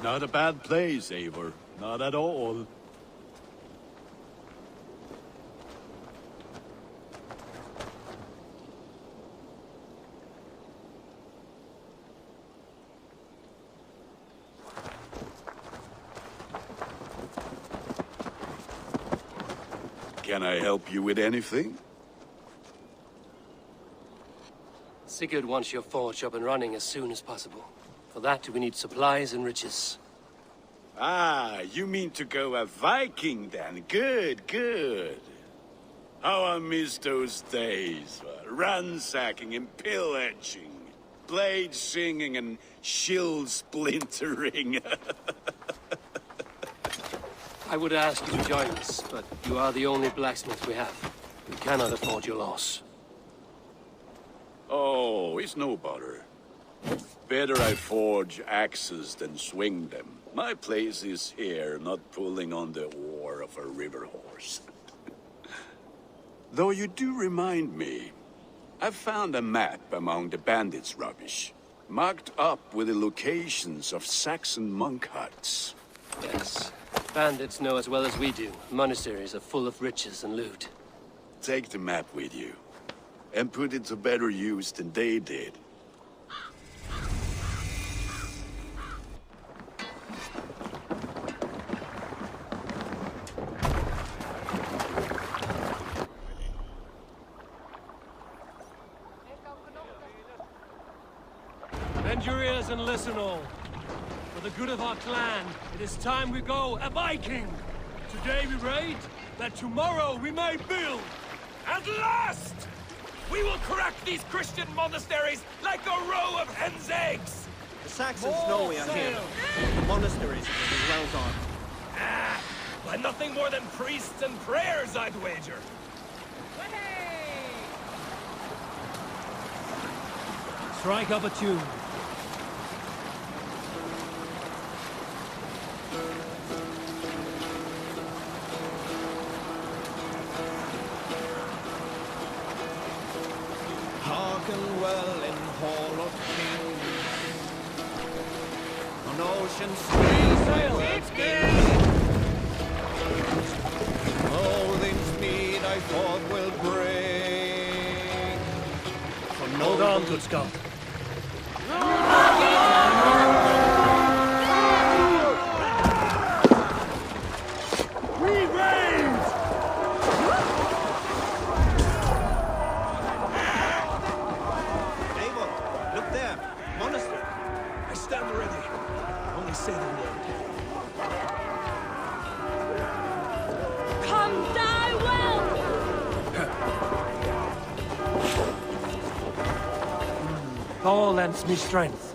Not a bad place, Eivor. Not at all. Can I help you with anything? Sigurd wants your forge up and running as soon as possible. For that, we need supplies and riches. Ah, you mean to go a Viking then? Good, good. How I miss those days. Ransacking and pillaging. Blade singing and shield splintering. I would ask you to join us, but you are the only blacksmith we have. We cannot afford your loss. Oh, it's no bother. Better I forge axes than swing them. My place is here, not pulling on the oar of a river horse. Though you do remind me, I found a map among the bandits' rubbish, marked up with the locations of Saxon monk huts. Yes. Bandits know as well as we do. Monasteries are full of riches and loot. Take the map with you, and put it to better use than they did. Bend your ears and listen all. For the good of our clan, it is time we go a Viking! Today we raid, that tomorrow we may build! At last! We will crack these Christian monasteries like a row of hen's eggs! The Saxons know we are here. The monasteries will be well done. Ah, by nothing more than priests and prayers, I'd wager. Strike up a tune. Hearken well in Hall of Kings. On ocean streets Sail! Odin's mead I thought will bring. For Hold on, good Scott. We raid! Eivor, look there. Monastery. I stand ready. Only say the word. Come die well! Thor lends me strength.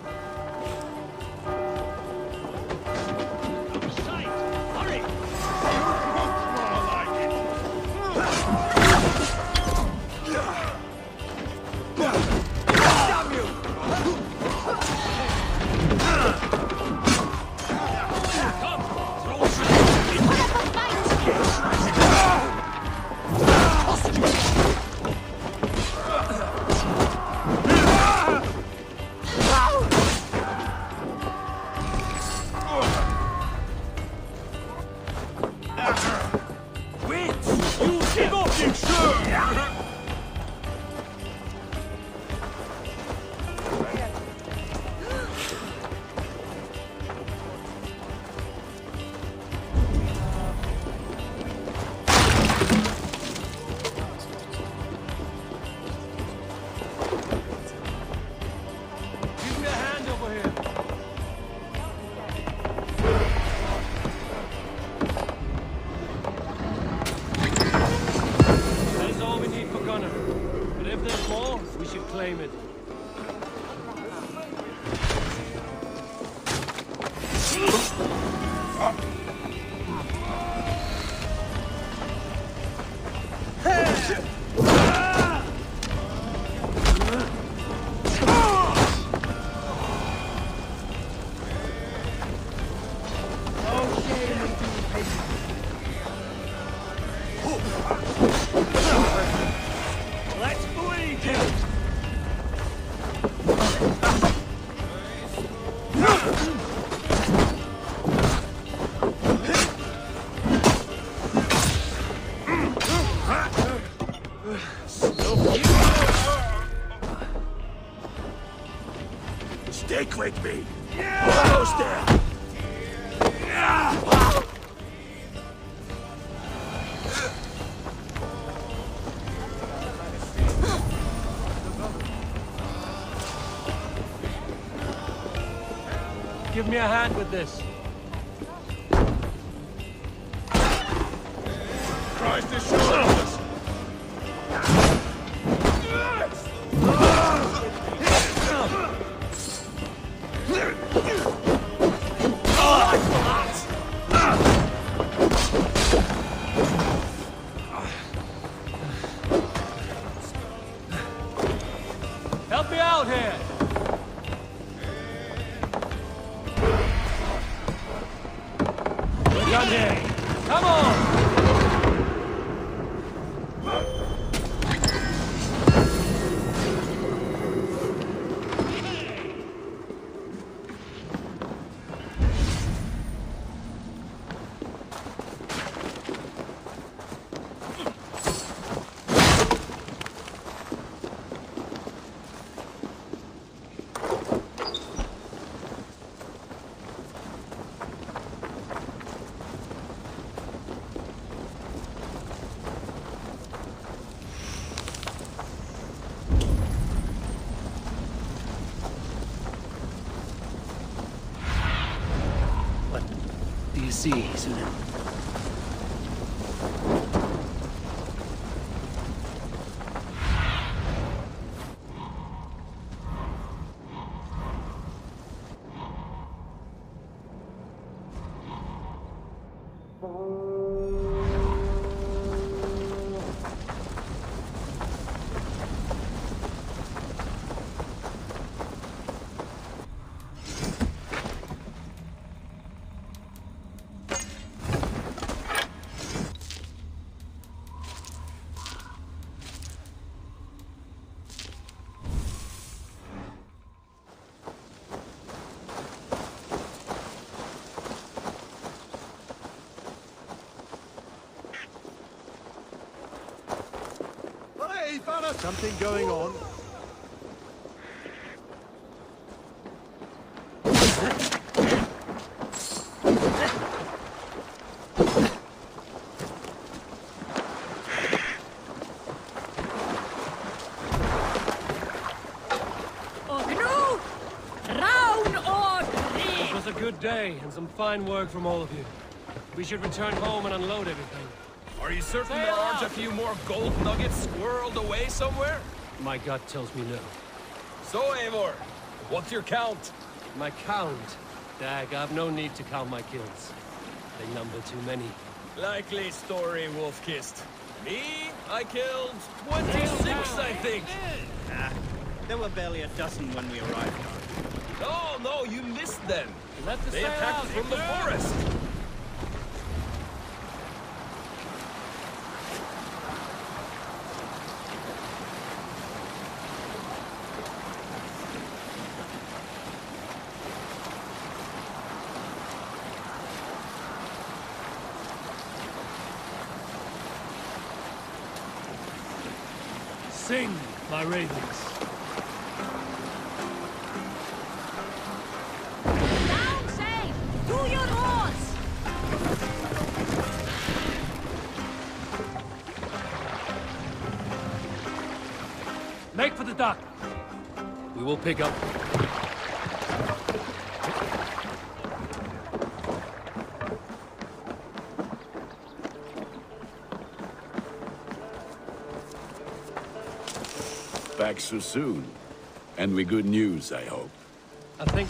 Claim it. Let's bleed him! give me a hand with this. Tries to show us. Help me out here! We're done here! Come on! Do you see, Sunan? Something going on. It was a good day and some fine work from all of you. We should return home and unload everything. Are you certain Sail there aren't a out! few more gold nuggets squirreled away somewhere? My gut tells me no. So, Eivor, what's your count? My count? Dag, I've no need to count my kills. They number too many. Likely story, Wolf-Kissed. Me? I killed 26, I think. There were barely a dozen when we arrived. No, you missed them. Let the They sail attacked out, from the Victor! forest. Sing, my ravens. Down safe! Do your oars! Make for the dock. We will pick up. Back so soon. And with good news, I hope. I think...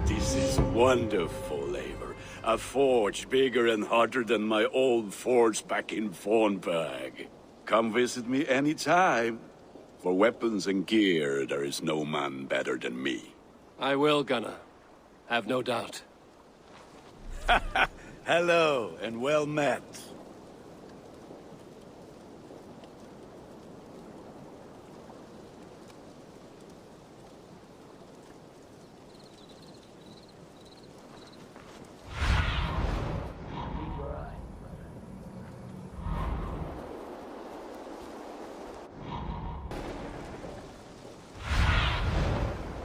This is wonderful, Eivor. A forge bigger and hotter than my old forge back in Fornburg. Come visit me anytime. For weapons and gear, there is no man better than me. I will, Gunnar. Have no doubt. Hello, and well met.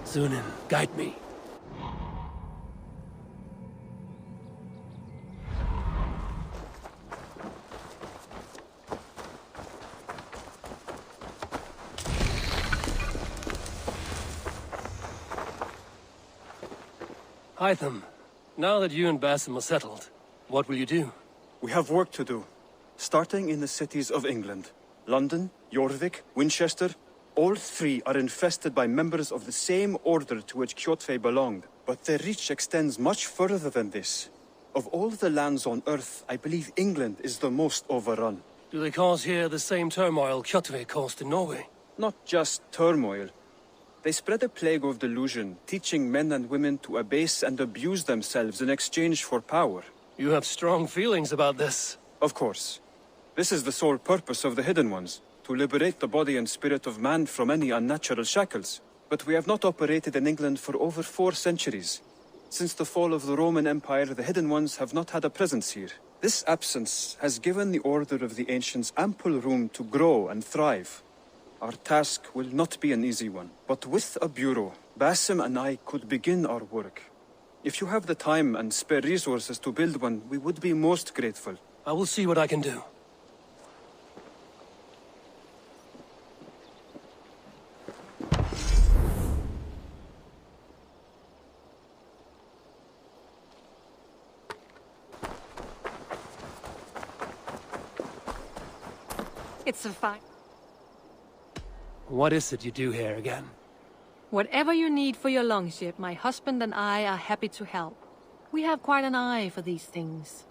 Sunan, guide me. Hytham, now that you and Basim are settled, what will you do? We have work to do, starting in the cities of England. London, Jorvik, Winchester, all three are infested by members of the same order to which Kjotve belonged. But their reach extends much further than this. Of all the lands on Earth, I believe England is the most overrun. Do they cause here the same turmoil Kjotve caused in Norway? Not just turmoil. They spread a plague of delusion, teaching men and women to abase and abuse themselves in exchange for power. You have strong feelings about this. Of course. This is the sole purpose of the Hidden Ones, to liberate the body and spirit of man from any unnatural shackles. But we have not operated in England for over 4 centuries. Since the fall of the Roman Empire, the Hidden Ones have not had a presence here. This absence has given the Order of the Ancients ample room to grow and thrive. Our task will not be an easy one, but with a bureau, Basim and I could begin our work. If you have the time and spare resources to build one, we would be most grateful. I will see what I can do. It's a fine. What is it you do here again? Whatever you need for your longship, my husband and I are happy to help. We have quite an eye for these things.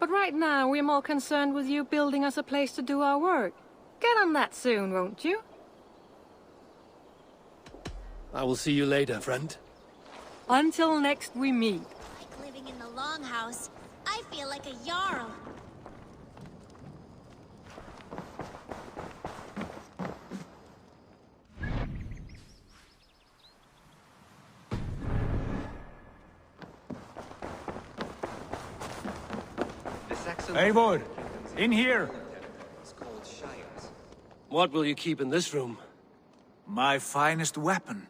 But right now, we're more concerned with you building us a place to do our work. Get on that soon, won't you? I will see you later, friend. Until next we meet. Like living in the Longhouse. I feel like a Jarl. Eivor, in here! What will you keep in this room? My finest weapon.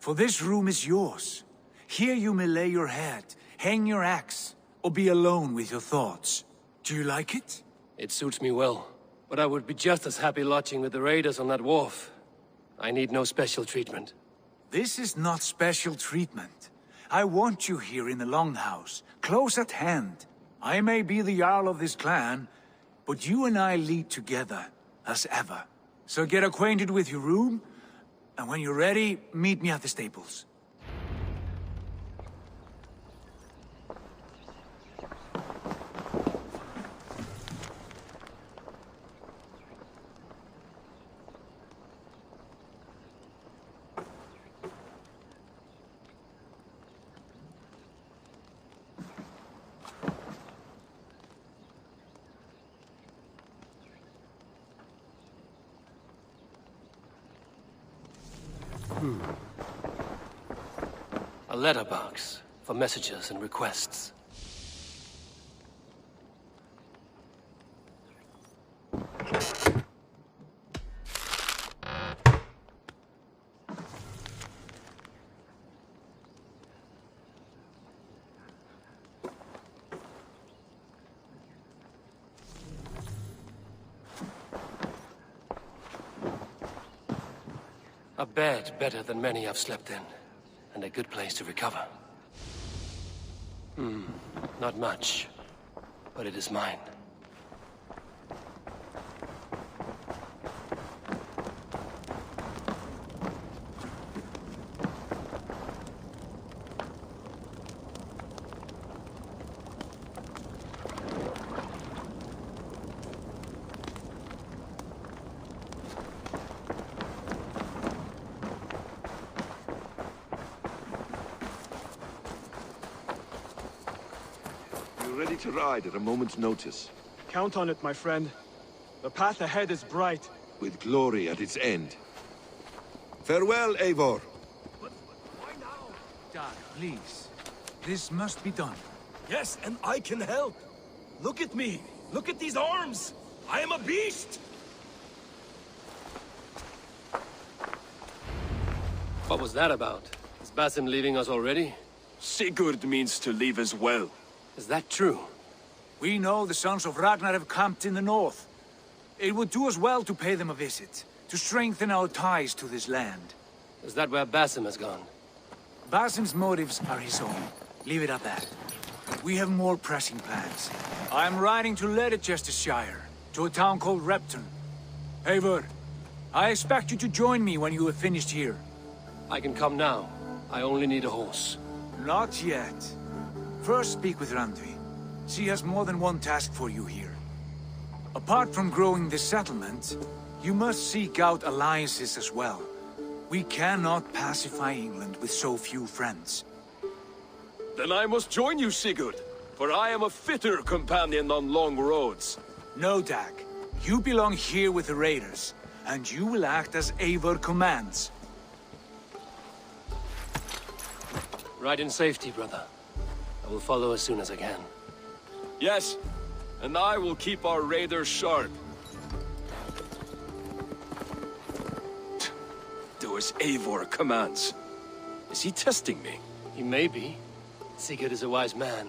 For this room is yours. Here you may lay your head, hang your axe, or be alone with your thoughts. Do you like it? It suits me well, but I would be just as happy lodging with the raiders on that wharf. I need no special treatment. This is not special treatment. I want you here in the Longhouse, close at hand. I may be the Jarl of this clan, but you and I lead together, as ever. So get acquainted with your room, and when you're ready, meet me at the stables. A letterbox for messages and requests. A bed better than many I've slept in, and a good place to recover. Not much, but it is mine. Ready to ride at a moment's notice. Count on it, my friend. The path ahead is bright. With glory at its end. Farewell, Eivor. But why now? Dad, please. This must be done. Yes, and I can help. Look at me. Look at these arms. I am a beast. What was that about? Is Basim leaving us already? Sigurd means to leave as well. Is that true? We know the sons of Ragnar have camped in the north. It would do us well to pay them a visit, to strengthen our ties to this land. Is that where Basim has gone? Basim's motives are his own. Leave it at that. We have more pressing plans. I'm riding to Leicestershire, to a town called Repton. Eivor, I expect you to join me when you have finished here. I can come now. I only need a horse. Not yet. First speak with Randvi. She has more than one task for you here. Apart from growing this settlement, you must seek out alliances as well. We cannot pacify England with so few friends. Then I must join you, Sigurd, for I am a fitter companion on long roads. No, Dag. You belong here with the raiders, and you will act as Eivor commands. Ride in safety, brother. I will follow as soon as I can. Yes, and I will keep our raiders sharp. Do as Eivor commands. Is he testing me? He may be. Sigurd is a wise man.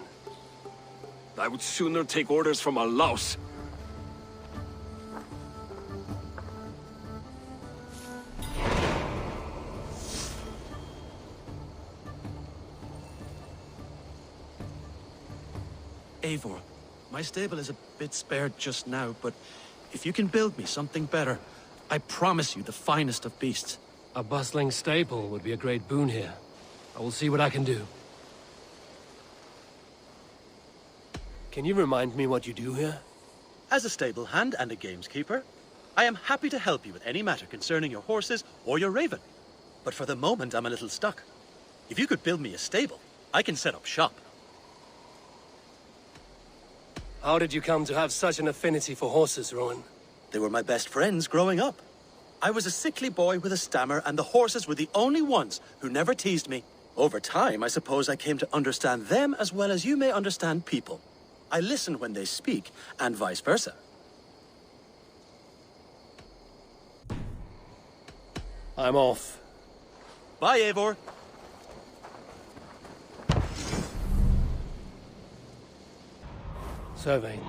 I would sooner take orders from a louse. Eivor, my stable is a bit spared just now, but if you can build me something better, I promise you the finest of beasts. A bustling stable would be a great boon here. I will see what I can do. Can you remind me what you do here? As a stable hand and a gameskeeper, I am happy to help you with any matter concerning your horses or your raven. But for the moment, I'm a little stuck. If you could build me a stable, I can set up shop. How did you come to have such an affinity for horses, Rowan? They were my best friends growing up. I was a sickly boy with a stammer, and the horses were the only ones who never teased me. Over time, I suppose I came to understand them as well as you may understand people. I listen when they speak, and vice versa. I'm off. Bye, Eivor. Surveying.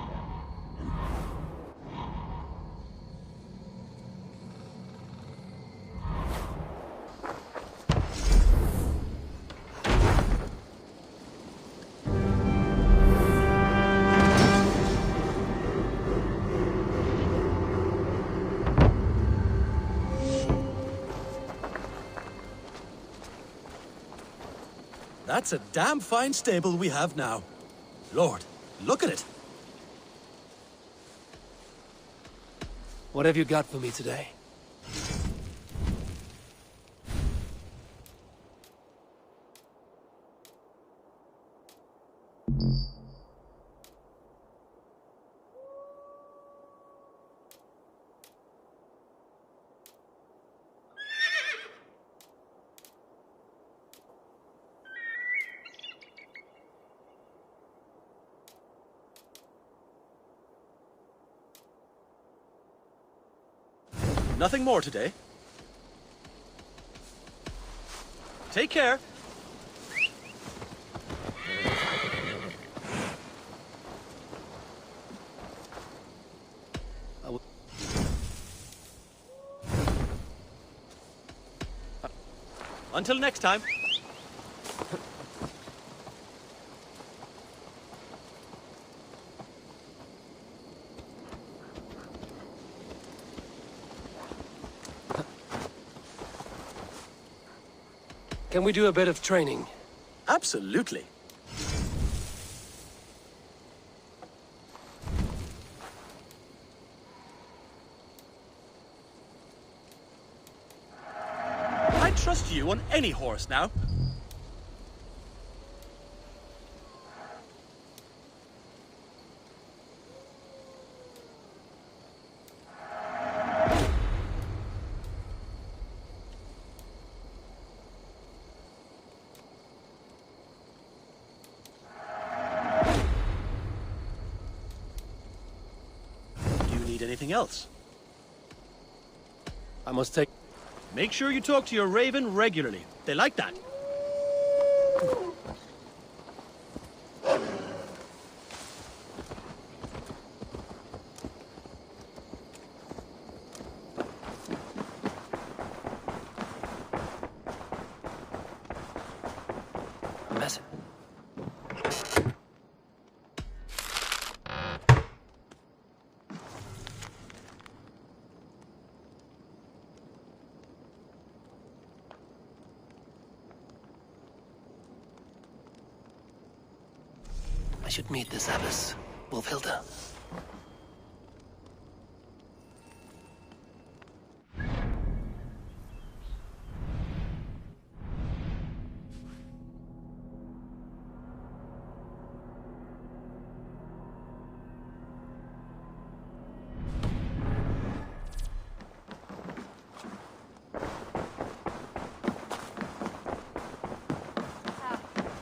That's a damn fine stable we have now. Lord, look at it. What have you got for me today? Nothing more today. Take care. Until next time. Can we do a bit of training? Absolutely. I trust you on any horse now. Anything else? I must take... Make sure you talk to your raven regularly. They like that. Message. I should meet this abbess, Wolfhilda.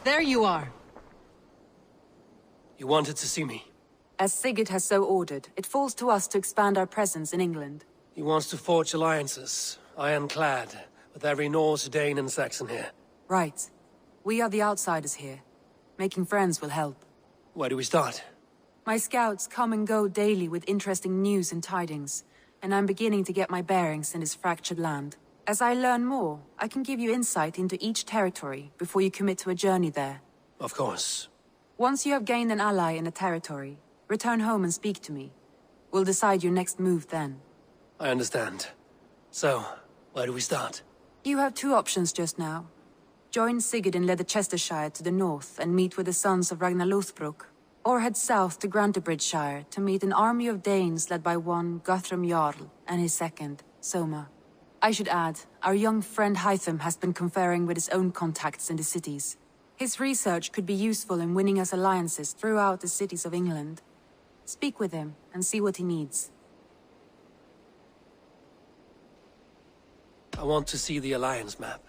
There you are. You wanted to see me? As Sigurd has so ordered, it falls to us to expand our presence in England. He wants to forge alliances, ironclad, with every Norse, Dane, and Saxon here. Right. We are the outsiders here. Making friends will help. Where do we start? My scouts come and go daily with interesting news and tidings, and I'm beginning to get my bearings in this fractured land. As I learn more, I can give you insight into each territory before you commit to a journey there. Of course. Once you have gained an ally in a territory, return home and speak to me. We'll decide your next move then. I understand. So, where do we start? You have two options just now. Join Sigurd in Leicestershire to the north and meet with the sons of Ragnar Lothbrok, or head south to Grantebridgeshire to meet an army of Danes led by one Guthrum Jarl and his second, Soma. I should add, our young friend Hytham has been conferring with his own contacts in the cities. His research could be useful in winning us alliances throughout the cities of England. Speak with him and see what he needs. I want to see the alliance map.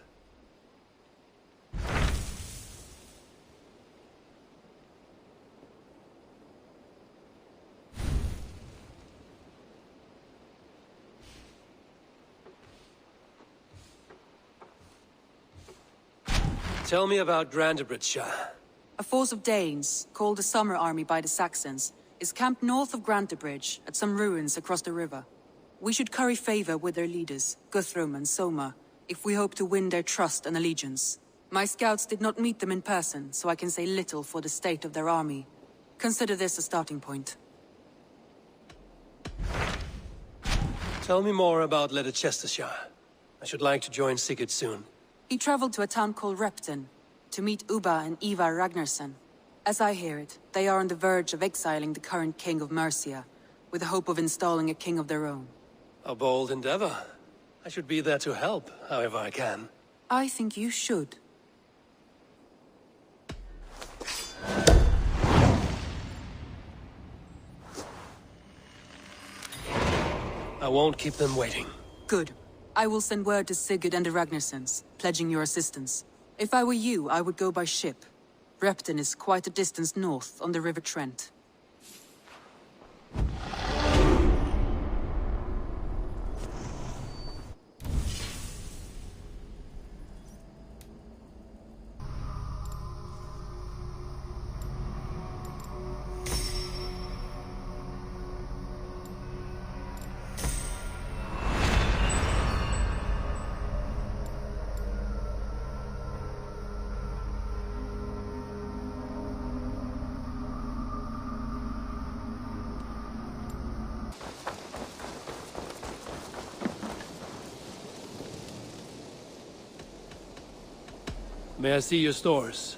Tell me about Grantebridgeshire. A force of Danes, called the Summer Army by the Saxons, is camped north of Grantebridge at some ruins across the river. We should curry favor with their leaders, Guthrum and Soma, if we hope to win their trust and allegiance. My scouts did not meet them in person, so I can say little for the state of their army. Consider this a starting point. Tell me more about Leicestershire. I should like to join Sigurd soon. He traveled to a town called Repton, to meet Ubba and Ivar Ragnarsson. As I hear it, they are on the verge of exiling the current king of Mercia, with the hope of installing a king of their own. A bold endeavor. I should be there to help, however I can. I think you should. I won't keep them waiting. Good. I will send word to Sigurd and the Ragnarssons, pledging your assistance. If I were you, I would go by ship. Repton is quite a distance north on the River Trent. May I see your stores?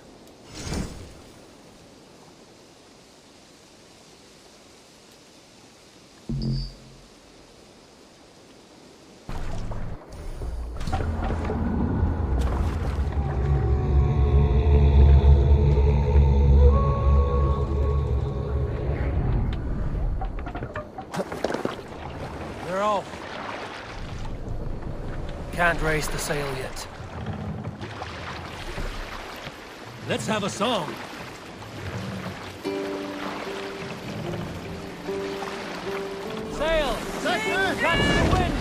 They're off. Can't raise the sail yet. Let's have a song. Sail! Catch the wind!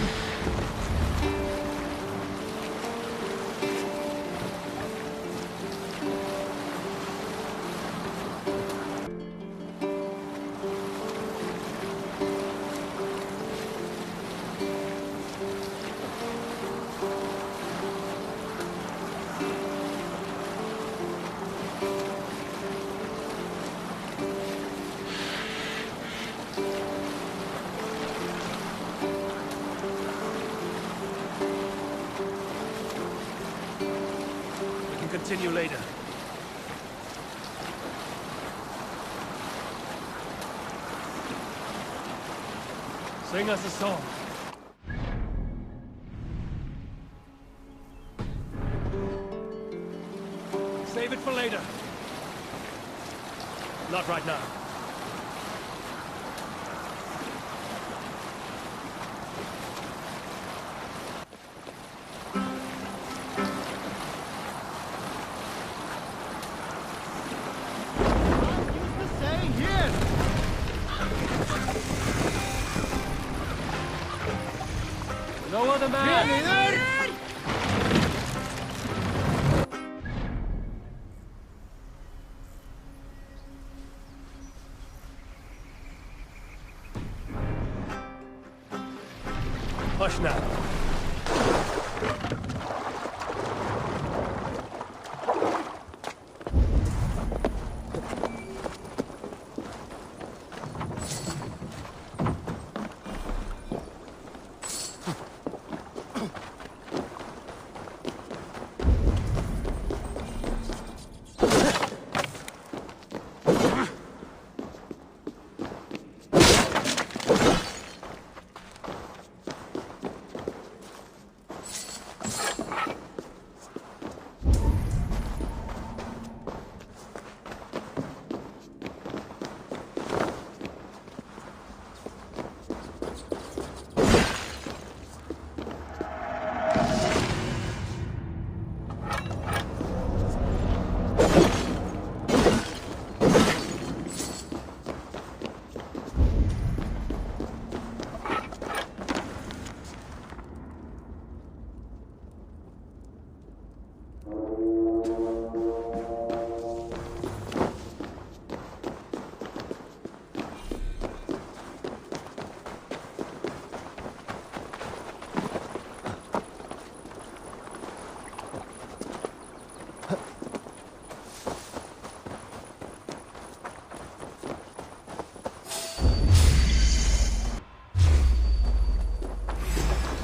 continue later. Sing us a song. Save it for later. Not right now. No other man! Hush now.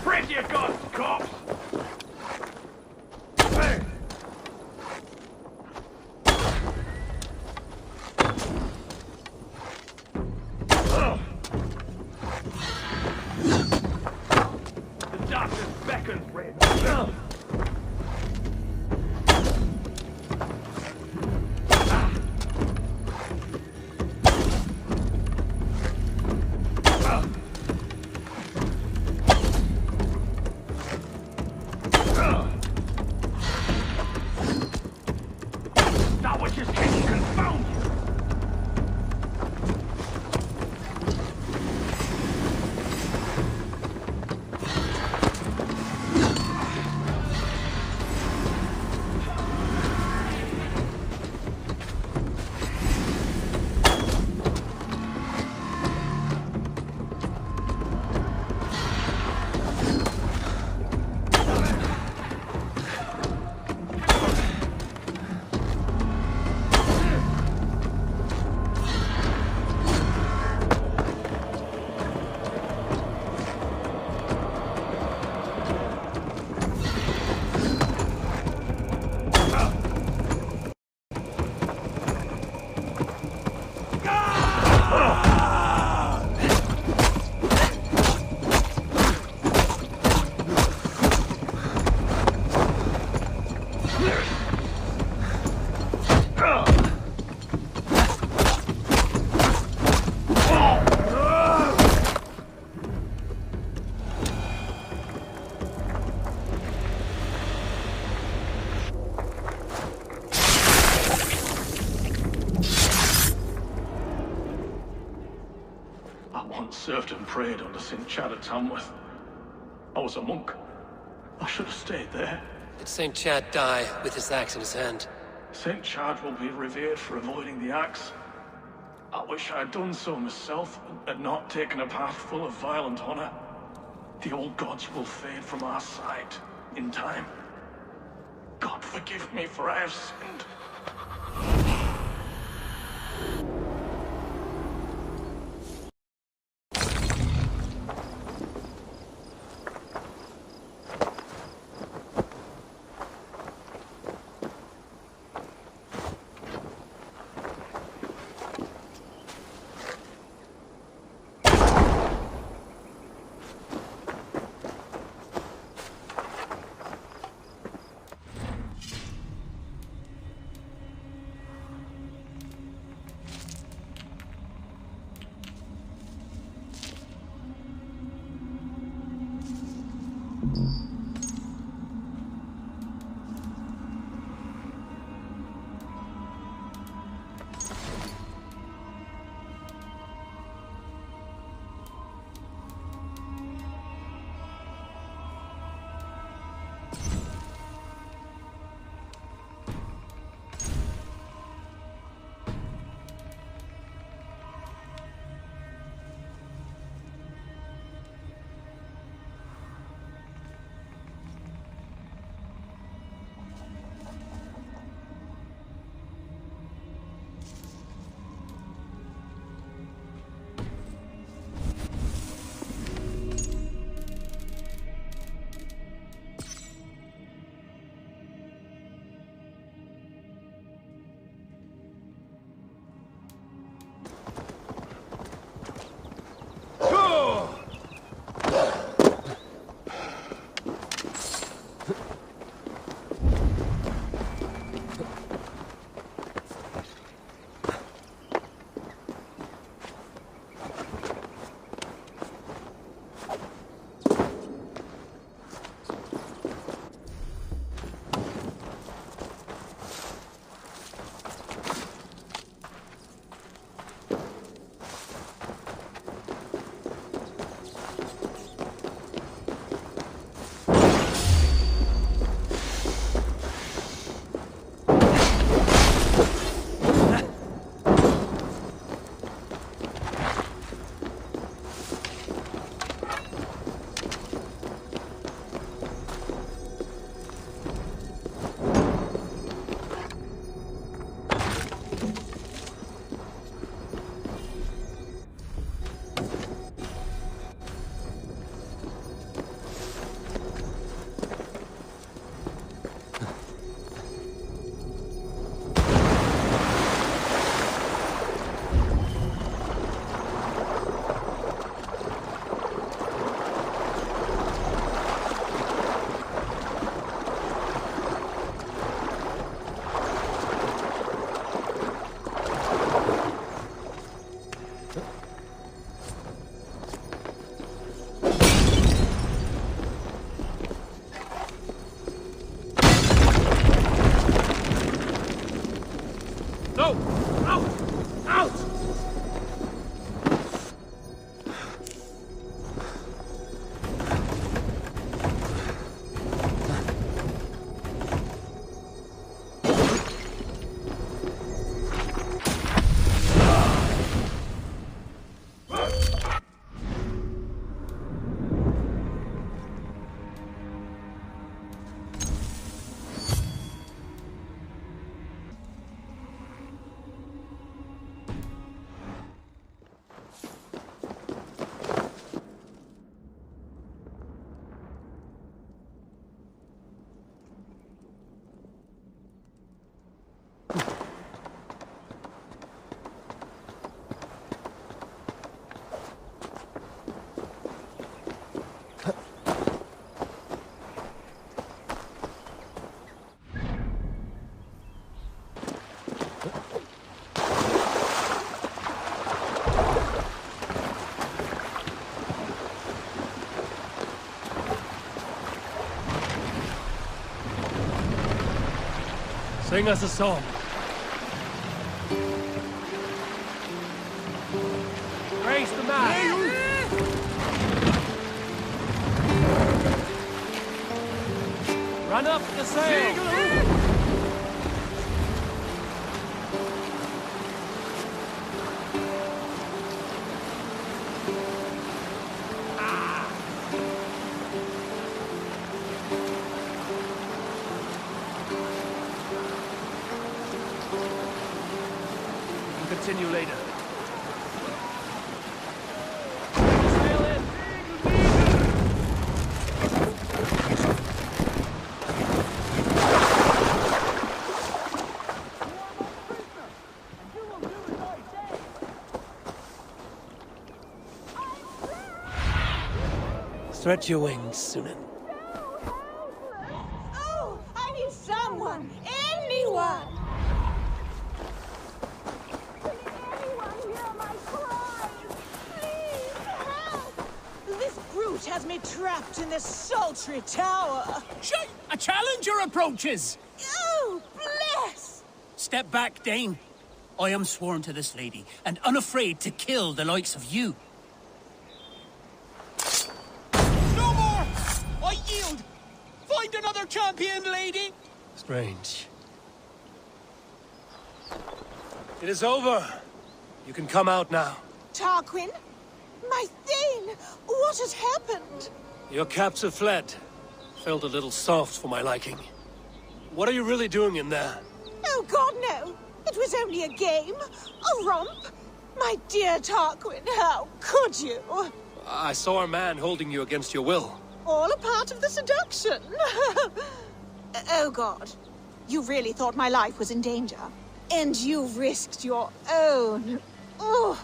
Spread your guns, cops! Hey! The doctor's beckons, Red. That which is king confound you! I once served and prayed under St. Chad at Tamworth. I was a monk. I should have stayed there. Did St. Chad die with his axe in his hand? St. Chad will be revered for avoiding the axe. I wish I had done so myself, and not taken a path full of violent honor. The old gods will fade from our sight in time. God forgive me, for I have sinned. Sing us a song. Raise the mast. Run up the sail. Continue later. Sail in. Stretch your wings, Sunan. Oh, I need someone, anyone. Has me trapped in this sultry tower. Shit! A challenger approaches! Oh, bless! Step back, Dane. I am sworn to this lady, and unafraid to kill the likes of you. No more! I yield! Find another champion, lady! Strange. It is over. You can come out now. Tarquin? My Thane! What has happened? Your captive fled. Felt a little soft for my liking. What are you really doing in there? Oh, God, no. It was only a game. A romp. My dear Tarquin, how could you? I saw a man holding you against your will. All a part of the seduction. Oh, God. You really thought my life was in danger. And you risked your own. Oh,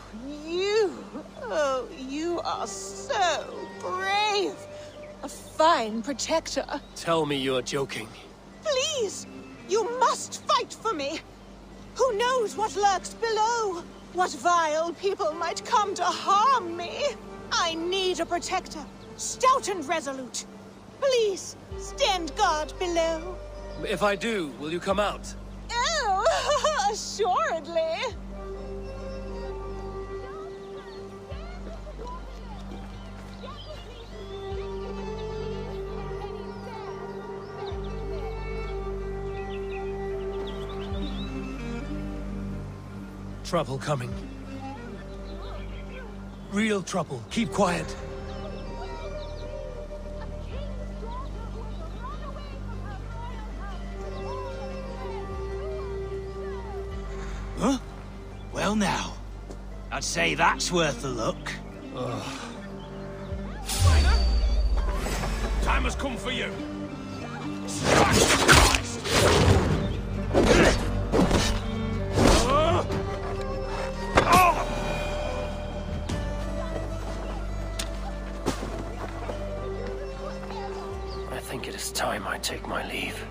you are so brave. A fine protector. Tell me you're joking. Please, you must fight for me. Who knows what lurks below? What vile people might come to harm me? I need a protector, stout and resolute. Please, stand guard below. If I do, will you come out? Oh, assuredly. Trouble coming. Real trouble. Keep quiet. Huh? Well now, I'd say that's worth a look. Time has come for you. I think it is time I take my leave.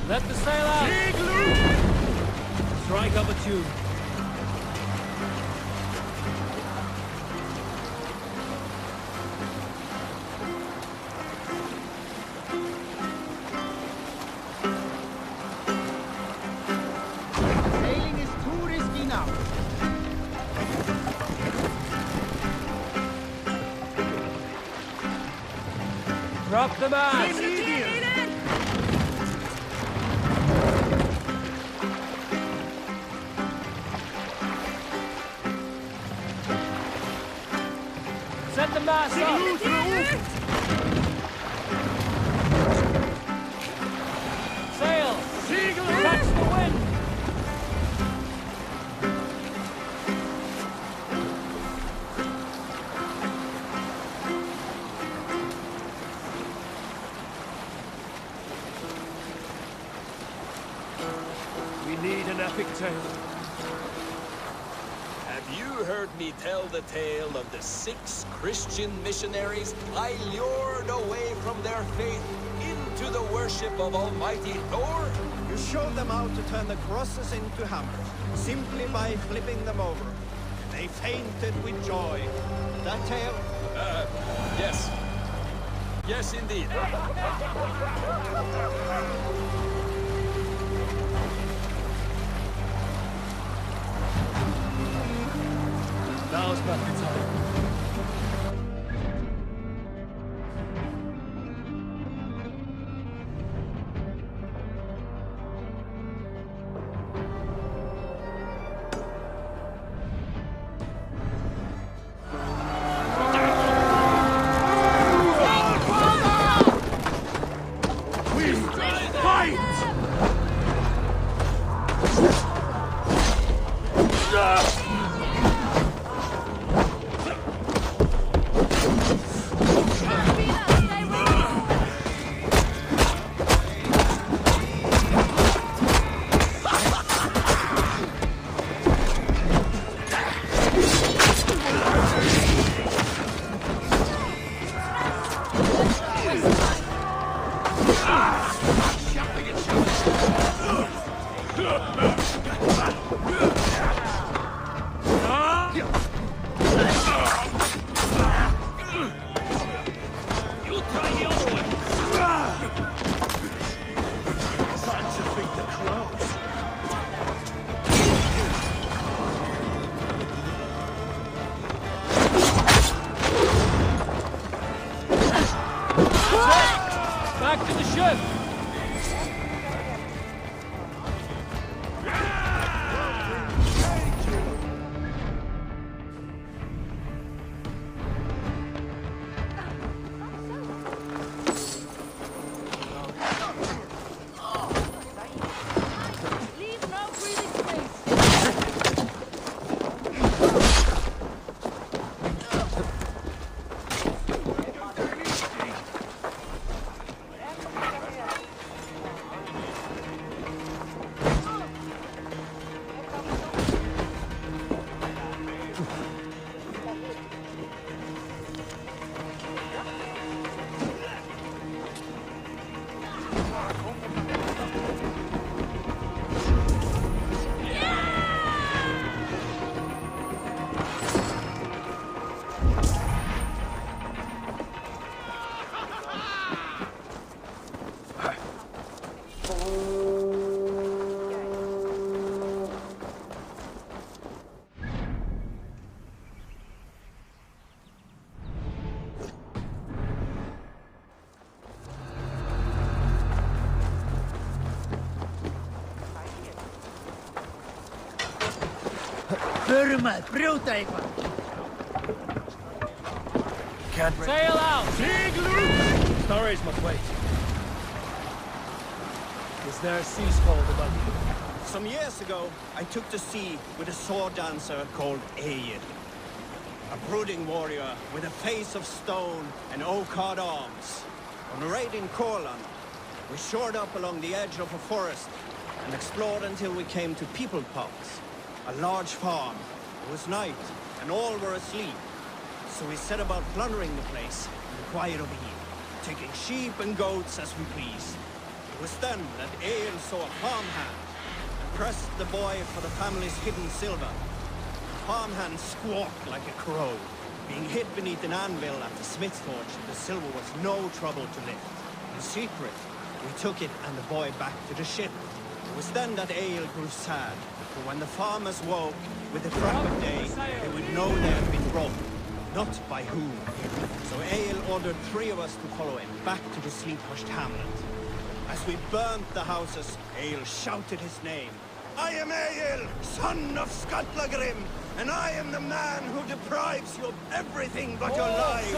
Let the sail out! Strike up a tune. Sailing is too risky now. Drop the mast! Set the mast up! Sail! Catch the wind! We need an epic tale. Have you heard me tell the tale of the 6 Christian missionaries I lured away from their faith into the worship of Almighty Thor? You showed them how to turn the crosses into hammers, simply by flipping them over. They fainted with joy. That tale? Yes. Yes, indeed. Now's not the time. Back to the ship! Burma, brute even. Can't sail out! Stories must wait. Is there a sea scald among you? Some years ago, I took to sea with a sword dancer called Egil. A brooding warrior with a face of stone and oak-hard arms. On a raid in Courland, we shored up along the edge of a forest and explored until we came to People Pots, a large farm. It was night, and all were asleep. So we set about plundering the place in the quiet of evening, taking sheep and goats as we pleased. It was then that Egil saw a farmhand and pressed the boy for the family's hidden silver. The farmhand squawked like a crow. Being hid beneath an anvil at the smith's forge, the silver was no trouble to lift. In secret, we took it and the boy back to the ship. It was then that Egil grew sad, for when the farmers woke with the crack of day, they would know they had been robbed, not by whom. So Egil ordered 3 of us to follow him back to the sleep-hushed hamlet. As we burnt the houses, Egil shouted his name. I am Egil, son of Skatlagrim, and I am the man who deprives you of everything but your life.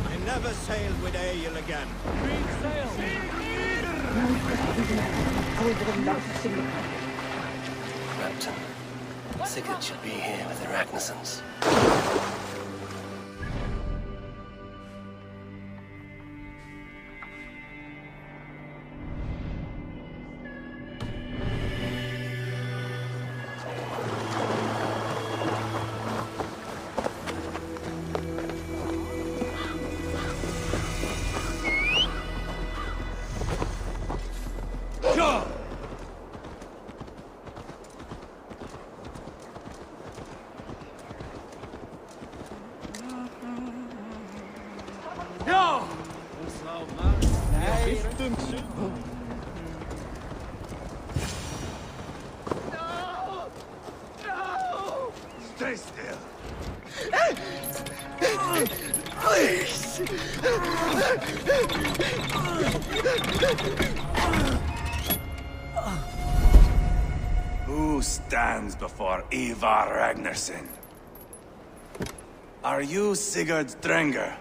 I never sailed with Egil again. Captain, Sigurd should be here with the Ragnarsons. No! Stay still. Please! Who stands before Ivar Ragnarsson? Are you Sigurd Drenger?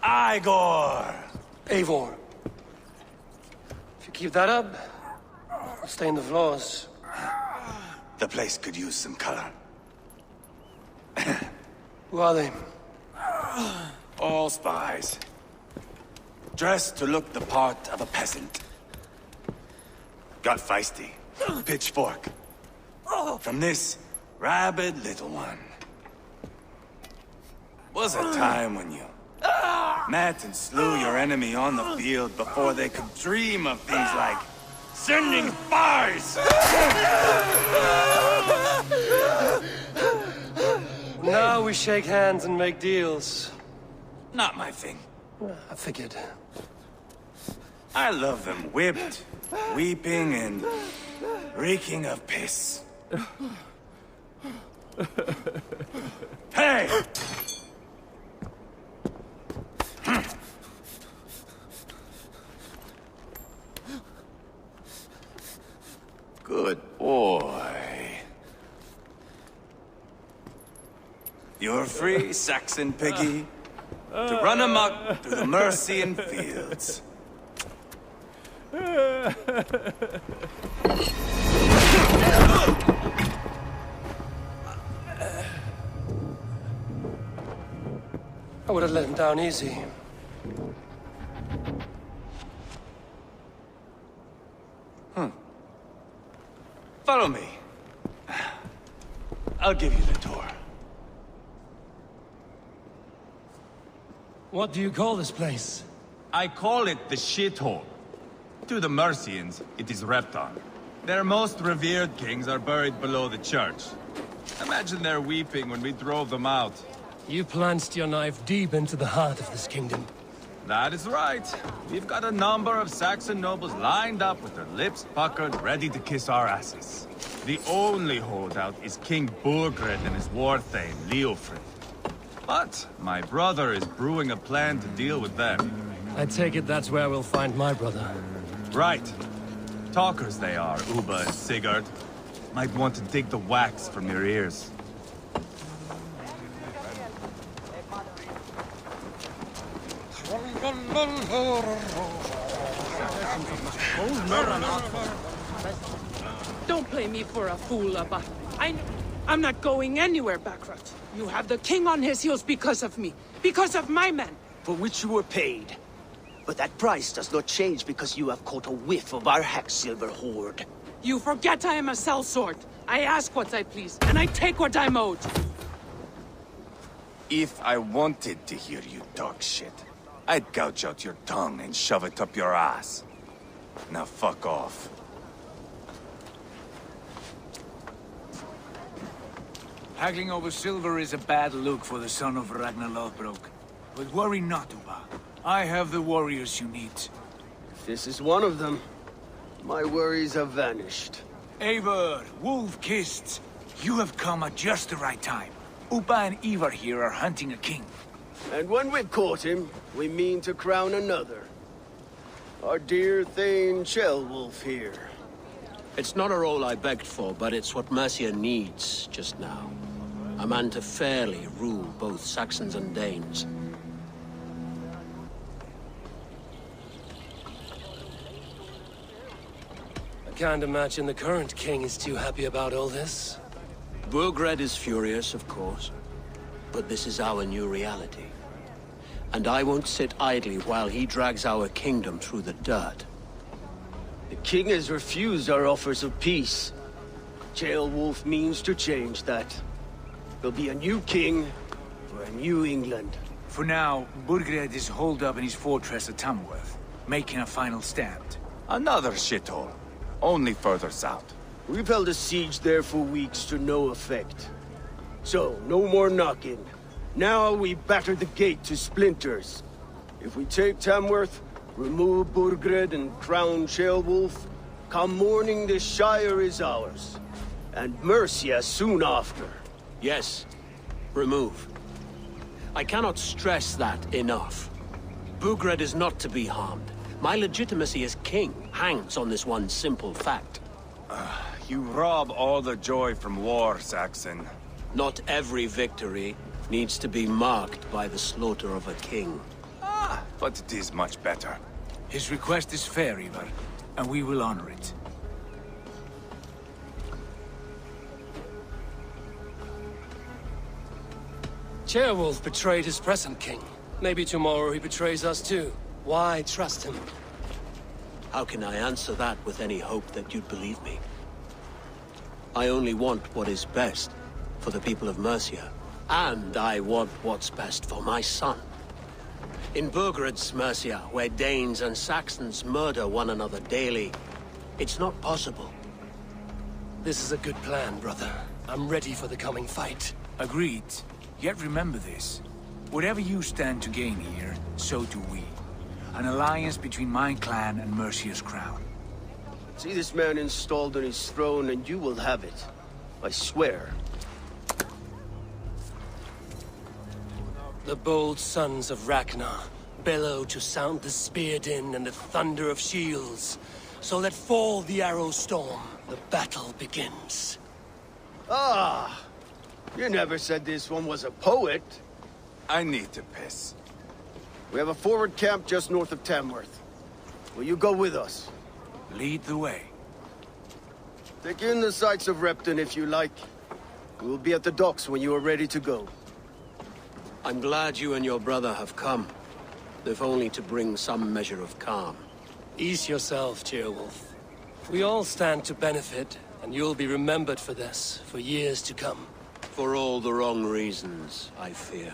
Igor! Eivor. If you keep that up, I'll stain the floors. The place could use some color. Who are they? All spies. Dressed to look the part of a peasant. Got feisty. Pitchfork. From this rabid little one. Was a time when you met and slew your enemy on the field before they could dream of things like sending spies! Now we shake hands and make deals. Not my thing. I figured. I love them whipped, weeping, and reeking of piss. Hey! Good boy. You're free, Saxon piggy, to run amok through the Mercian fields. I would have let him down easy. Follow me. I'll give you the tour. What do you call this place? I call it the shithole. To the Mercians, it is Repton. Their most revered kings are buried below the church. Imagine their weeping when we drove them out. You plunged your knife deep into the heart of this kingdom. That is right. We've got a number of Saxon nobles lined up with their lips puckered, ready to kiss our asses. The only holdout is King Burgred and his war thane, Leofrid. But my brother is brewing a plan to deal with them. I take it that's where we'll find my brother. Right. Talkers they are, Uba and Sigurd. Might want to dig the wax from your ears. Don't play me for a fool, Abba. I'm not going anywhere, Backrot. You have the king on his heels because of me. Because of my men. For which you were paid. But that price does not change because you have caught a whiff of our Hacksilver hoard. You forget I am a sellsword. I ask what I please, and I take what I'm owed. If I wanted to hear you talk shit, I'd gouge out your tongue and shove it up your ass. Now fuck off. Haggling over silver is a bad look for the son of Ragnar Lothbrok. But worry not, Uba. I have the warriors you need. If this is one of them, my worries have vanished. Eivor, wolf-kissed, you have come at just the right time. Uba and Ivar here are hunting a king. And when we've caught him, we mean to crown another. Our dear Thane Ceolwulf here. It's not a role I begged for, but it's what Mercia needs just now. A man to fairly rule both Saxons and Danes. I can't imagine the current king is too happy about all this. Burgred is furious, of course. But this is our new reality. And I won't sit idly while he drags our kingdom through the dirt. The king has refused our offers of peace. Ceolwulf means to change that. There'll be a new king for a new England. For now, Burgred is holed up in his fortress at Tamworth, making a final stand. Another shithole. Only further south. We've held a siege there for weeks to no effect. So, no more knocking. Now we batter the gate to splinters. If we take Tamworth, remove Burgred and crown Ceolwulf, come morning the Shire is ours. And Mercia soon after. Yes, remove. I cannot stress that enough. Burgred is not to be harmed. My legitimacy as king hangs on this one simple fact. You rob all the joy from war, Saxon. Not every victory needs to be marked by the slaughter of a king. But it is much better. His request is fair, Ivar, and we will honor it. Ceolwulf betrayed his present king. Maybe tomorrow he betrays us too. Why trust him? How can I answer that with any hope that you'd believe me? I only want what is best for the people of Mercia. And I want what's best for my son. In Burgred's Mercia, where Danes and Saxons murder one another daily, it's not possible. This is a good plan, brother. I'm ready for the coming fight. Agreed. Yet remember this. Whatever you stand to gain here, so do we. An alliance between my clan and Mercia's crown. See this man installed on his throne and you will have it. I swear. The bold sons of Ragnar bellow to sound the spear din and the thunder of shields. So let fall the arrow storm. The battle begins. Ah! You never said this one was a poet. I need to piss. We have a forward camp just north of Tamworth. Will you go with us? Lead the way. Take in the sights of Repton if you like. We'll be at the docks when you are ready to go. I'm glad you and your brother have come, if only to bring some measure of calm. Ease yourself, Ceolwulf. We all stand to benefit, and you'll be remembered for this, for years to come. For all the wrong reasons, I fear.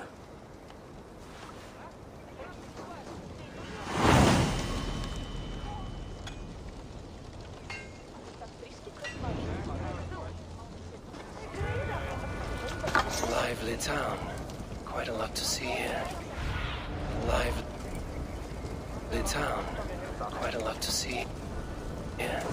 It's a lively town. Quite a lot to see here. Lively town. Quite a lot to see here.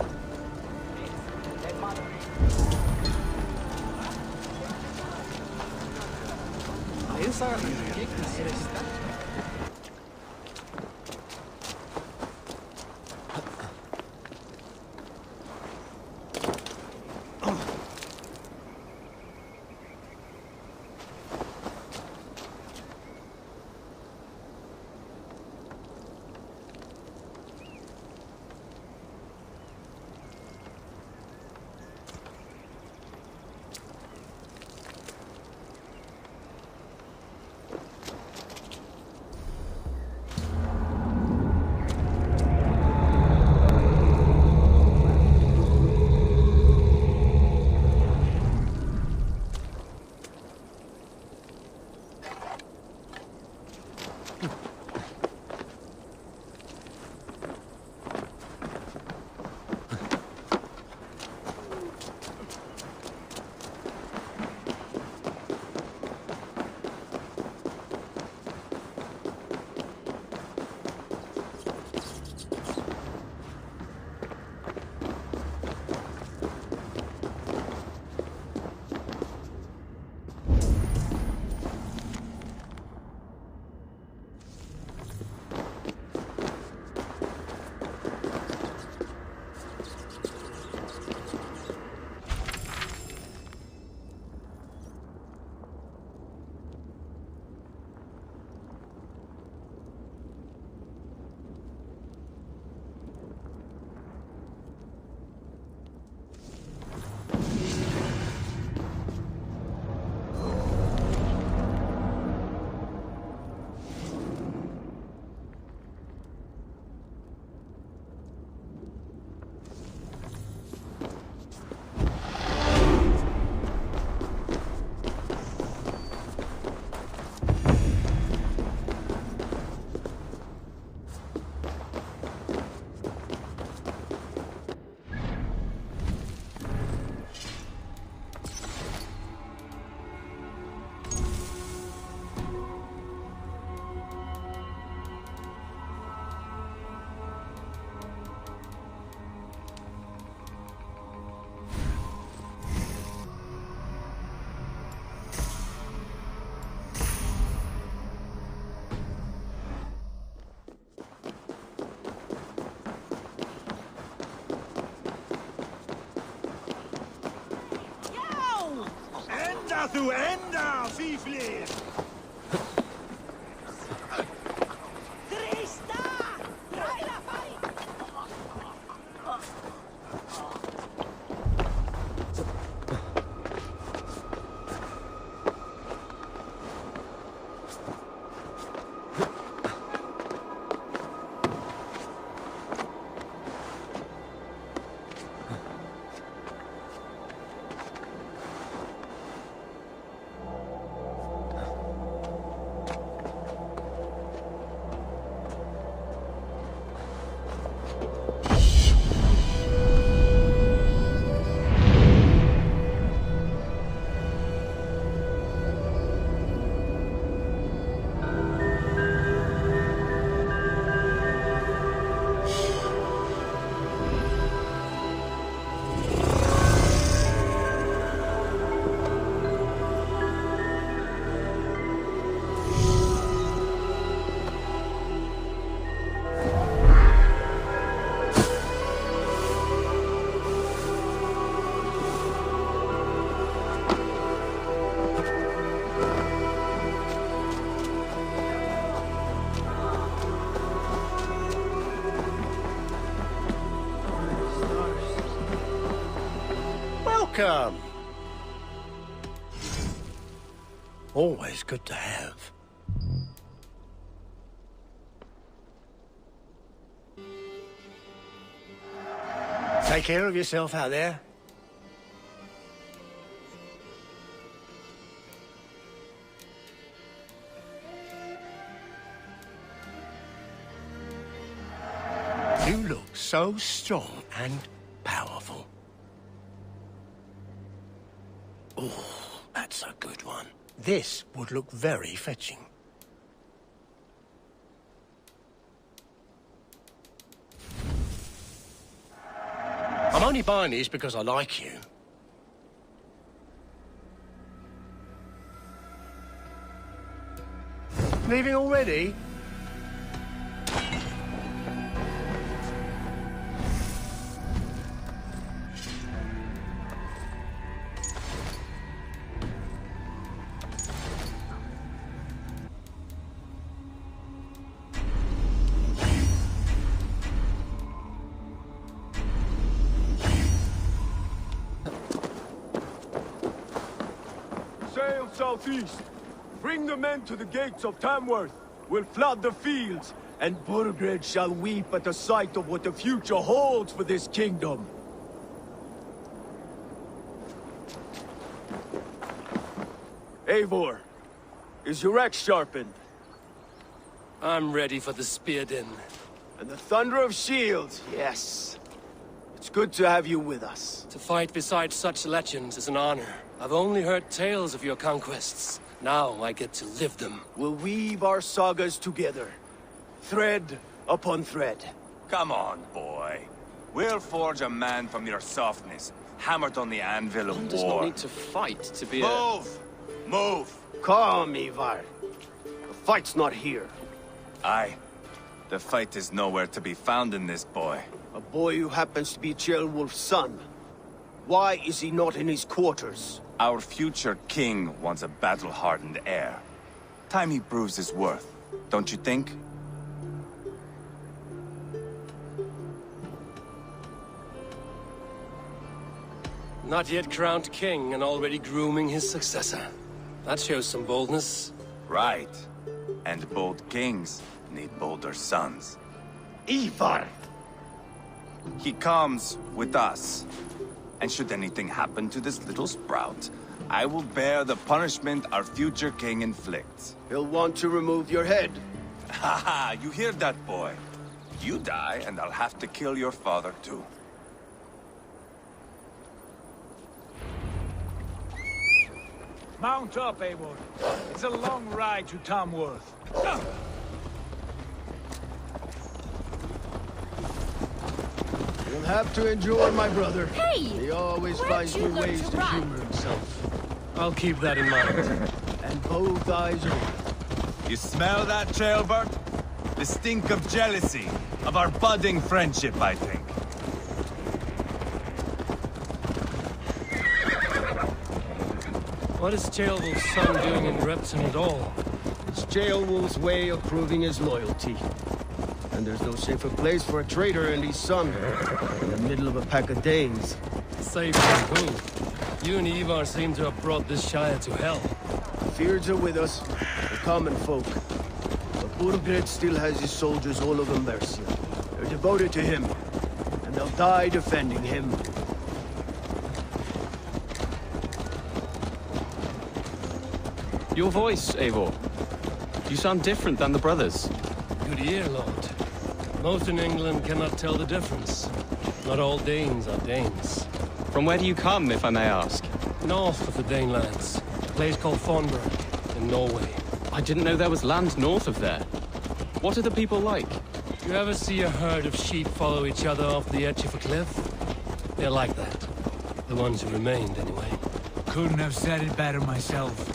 du ända, fiflis! Welcome. Always good to have. Take care of yourself out there. You look so strong and powerful. Oh, that's a good one. This would look very fetching. I'm only buying these because I like you. Leaving already? Sail southeast. Bring the men to the gates of Tamworth. We'll flood the fields, and Burgred shall weep at the sight of what the future holds for this kingdom. Eivor, is your axe sharpened? I'm ready for the spear din. And the thunder of shields, yes. It's good to have you with us. To fight beside such legends is an honor. I've only heard tales of your conquests. Now I get to live them. We'll weave our sagas together, thread upon thread. Come on, boy. We'll forge a man from your softness, hammered on the anvil of war. One does not need to fight to be Move! Move! Calm, Ivar. The fight's not here. Aye. The fight is nowhere to be found in this boy. A boy who happens to be Ceolwulf's son. Why is he not in his quarters? Our future king wants a battle-hardened heir. Time he proves his worth, don't you think? Not yet crowned king and already grooming his successor. That shows some boldness. Right. And bold kings need bolder sons. Ivar! He comes with us. And should anything happen to this little sprout, I will bear the punishment our future king inflicts. He'll want to remove your head. Haha, you hear that, boy? You die, and I'll have to kill your father, too. Mount up, Eivor. It's a long ride to Tamworth. You'll have to endure, my brother. Hey! He always finds new ways to humor himself. I'll keep that in mind. And both eyes open. You smell that, Ceolbert? The stink of jealousy, of our budding friendship, I think. What is Ceolwulf's son doing in Repton at all? It's Ceolwulf's way of proving his loyalty. And there's no safer place for a traitor and his son. In the middle of a pack of Danes. Safe from who? You and Ivar seem to have brought this Shire to hell. The Feards are with us, the common folk. But Burgred still has his soldiers all over Mercia. They're devoted to him, and they'll die defending him. Your voice, Eivor. You sound different than the brothers. Good ear, Lord. Most in England cannot tell the difference. Not all Danes are Danes. From where do you come, if I may ask? North of the Danelands. A place called Thornburg, in Norway. I didn't know there was land north of there. What are the people like? You ever see a herd of sheep follow each other off the edge of a cliff? They're like that. The ones who remained, anyway. Couldn't have said it better myself.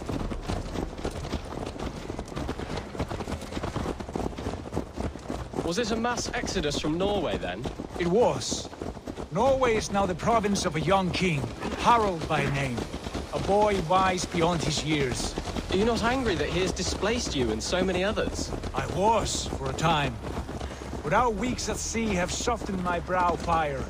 Was it a mass exodus from Norway, then? It was. Norway is now the province of a young king, Harald by name. A boy wise beyond his years. Are you not angry that he has displaced you and so many others? I was, for a time. But our weeks at sea have softened my brow fire.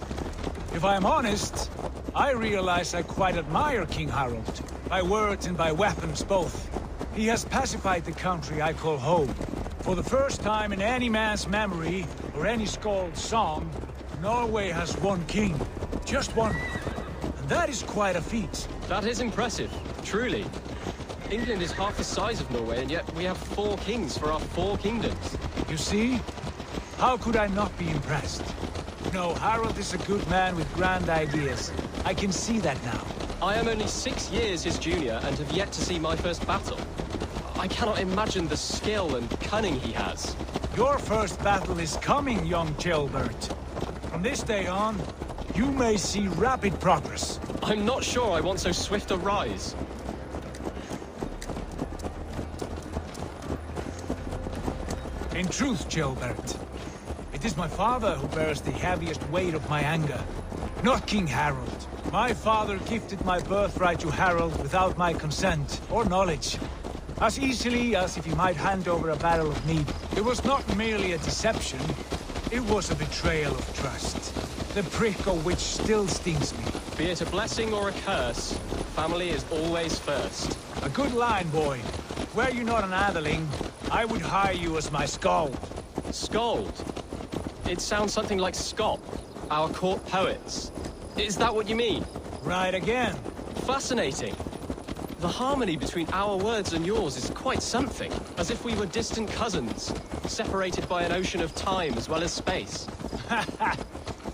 If I am honest, I realize I quite admire King Harald. By words and by weapons both. He has pacified the country I call home. For the first time in any man's memory, or any skald's song, Norway has one king. Just one. And that is quite a feat. That is impressive, truly. England is half the size of Norway, and yet we have 4 kings for our 4 kingdoms. You see? How could I not be impressed? No, Harald is a good man with grand ideas. I can see that now. I am only 6 years his junior, and have yet to see my first battle. I cannot imagine the skill and cunning he has. Your first battle is coming, young Ceolbert. From this day on, you may see rapid progress. I'm not sure I want so swift a rise. In truth, Ceolbert, it is my father who bears the heaviest weight of my anger, not King Harald. My father gifted my birthright to Harald without my consent or knowledge. As easily as if he might hand over a barrel of mead. It was not merely a deception, it was a betrayal of trust. The prick of which still stings me. Be it a blessing or a curse, family is always first. A good line, boy. Were you not an atheling, I would hire you as my skald. Skald? It sounds something like Scop, our court poets. Is that what you mean? Right again. Fascinating. The harmony between our words and yours is quite something. As if we were distant cousins, separated by an ocean of time as well as space.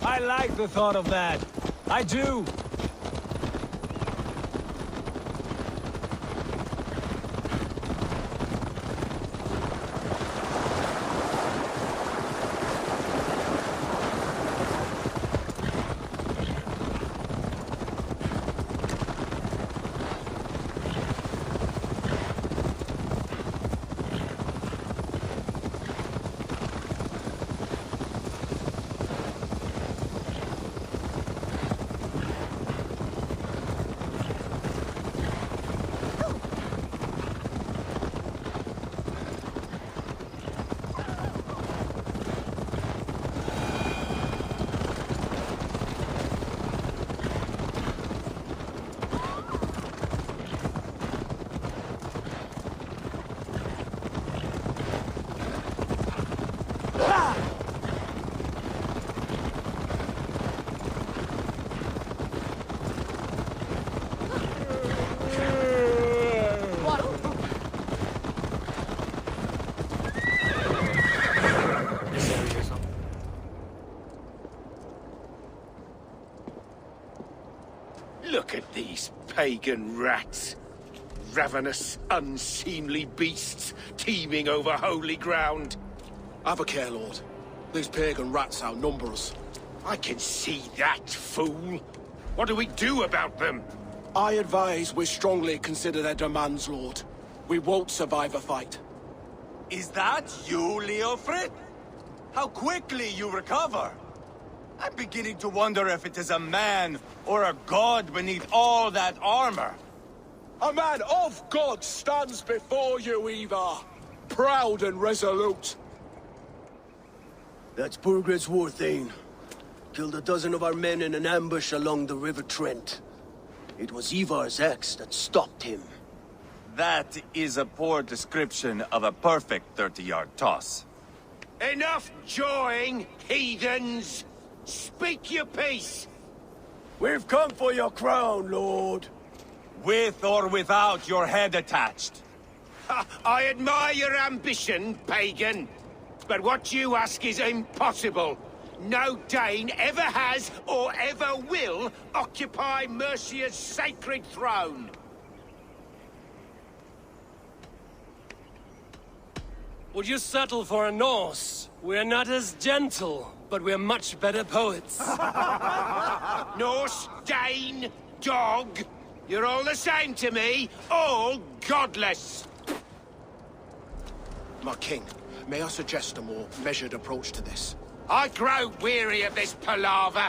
I like the thought of that. I do. Look at these pagan rats. Ravenous, unseemly beasts teeming over holy ground. Have a care, Lord. These pagan rats outnumber us. I can see that, fool. What do we do about them? I advise we strongly consider their demands, Lord. We won't survive a fight. Is that you, Leofrid? How quickly you recover! I'm beginning to wonder if it is a man or a god beneath all that armor. A man of God stands before you, Ivar. Proud and resolute. That's Burgred's Warthane. Killed a dozen of our men in an ambush along the River Trent. It was Ivar's axe that stopped him. That is a poor description of a perfect 30-yard toss. Enough jawing, heathens! Speak your piece! We've come for your crown, Lord. With or without your head attached. I admire your ambition, pagan. But what you ask is impossible. No Dane ever has or ever will occupy Mercia's sacred throne. Would you settle for a Norse? We're not as gentle, but we're much better poets. Norse, Dane, dog. You're all the same to me. All godless. My king, may I suggest a more measured approach to this? I grow weary of this palaver.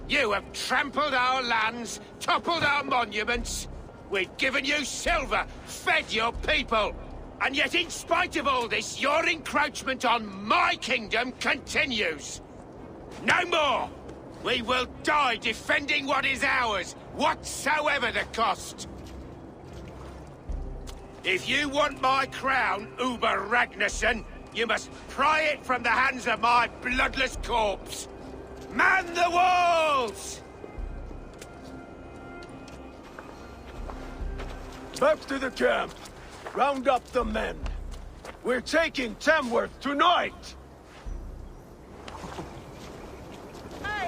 You have trampled our lands, toppled our monuments. We've given you silver, fed your people. And yet, in spite of all this, your encroachment on my kingdom continues. No more! We will die defending what is ours, whatsoever the cost. If you want my crown, Uber Ragnarsson, you must pry it from the hands of my bloodless corpse. Man the walls! Back to the camp. Round up the men. We're taking Tamworth tonight!